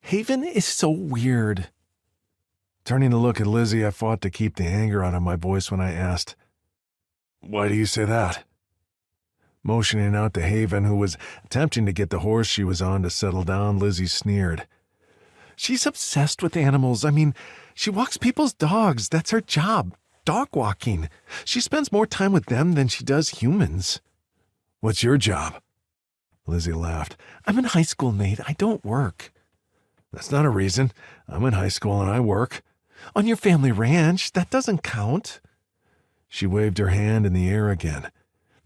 Haven is so weird. Turning to look at Lizzie, I fought to keep the anger out of my voice when I asked, "Why do you say that?" Motioning out to Haven, who was attempting to get the horse she was on to settle down, Lizzie sneered. "She's obsessed with animals. I mean, she walks people's dogs. That's her job, dog walking. She spends more time with them than she does humans." "What's your job?" Lizzie laughed. "I'm in high school, Nate. I don't work." "That's not a reason. I'm in high school and I work." "On your family ranch, that doesn't count." She waved her hand in the air again.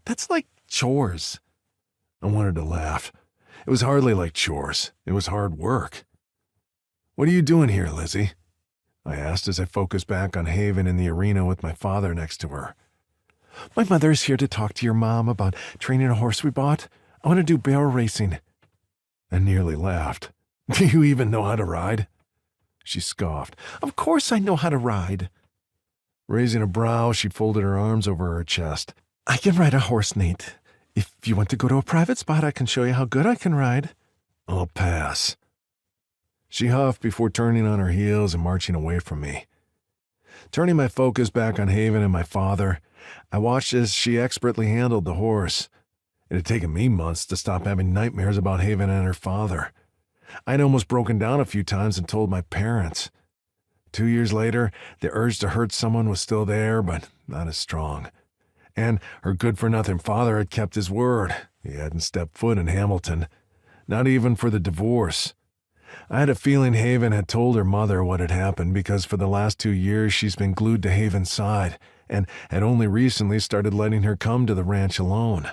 "That's like chores." I wanted to laugh. It was hardly like chores. It was hard work. "What are you doing here, Lizzie?" I asked as I focused back on Haven in the arena with my father next to her. "My mother is here to talk to your mom about training a horse we bought. I want to do barrel racing." I nearly laughed. "Do you even know how to ride?" She scoffed. "Of course I know how to ride." Raising a brow, she folded her arms over her chest. "I can ride a horse, Nate. If you want to go to a private spot, I can show you how good I can ride." "I'll pass." She huffed before turning on her heels and marching away from me. Turning my focus back on Haven and my father, I watched as she expertly handled the horse. It had taken me months to stop having nightmares about Haven and her father. I'd almost broken down a few times and told my parents. 2 years later, the urge to hurt someone was still there, but not as strong. And her good-for-nothing father had kept his word. He hadn't stepped foot in Hamilton, not even for the divorce. I had a feeling Haven had told her mother what had happened because for the last 2 years she's been glued to Haven's side and had only recently started letting her come to the ranch alone.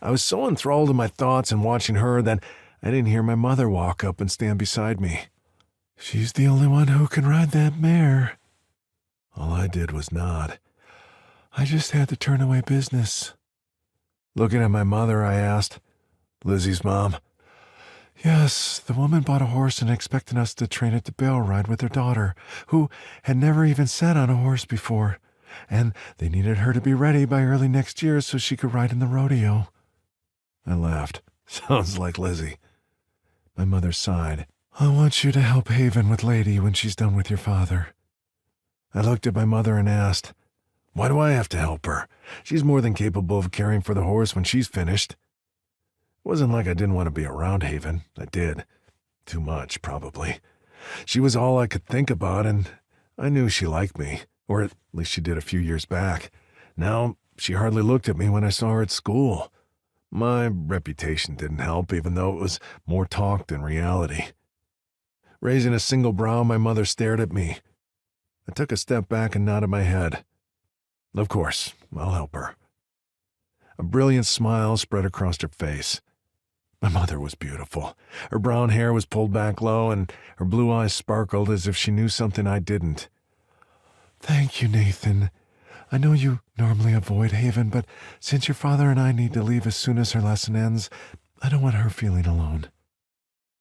I was so enthralled in my thoughts and watching her that I didn't hear my mother walk up and stand beside me. "She's the only one who can ride that mare." All I did was nod. "I just had to turn away business." Looking at my mother, I asked, "Lizzie's mom?" "Yes, the woman bought a horse and expected us to train it to barrel ride with their daughter, who had never even sat on a horse before, and they needed her to be ready by early next year so she could ride in the rodeo." I laughed. "Sounds like Lizzie." My mother sighed. "I want you to help Haven with Lady when she's done with your father." I looked at my mother and asked, "Why do I have to help her? She's more than capable of caring for the horse when she's finished." It wasn't like I didn't want to be around Haven. I did. Too much, probably. She was all I could think about, and I knew she liked me, or at least she did a few years back. Now, she hardly looked at me when I saw her at school. My reputation didn't help, even though it was more talk than reality. Raising a single brow, my mother stared at me. I took a step back and nodded my head. "Of course, I'll help her." A brilliant smile spread across her face. My mother was beautiful. Her brown hair was pulled back low, and her blue eyes sparkled as if she knew something I didn't. "Thank you, Nathan. I know you normally avoid Haven, but since your father and I need to leave as soon as her lesson ends, I don't want her feeling alone."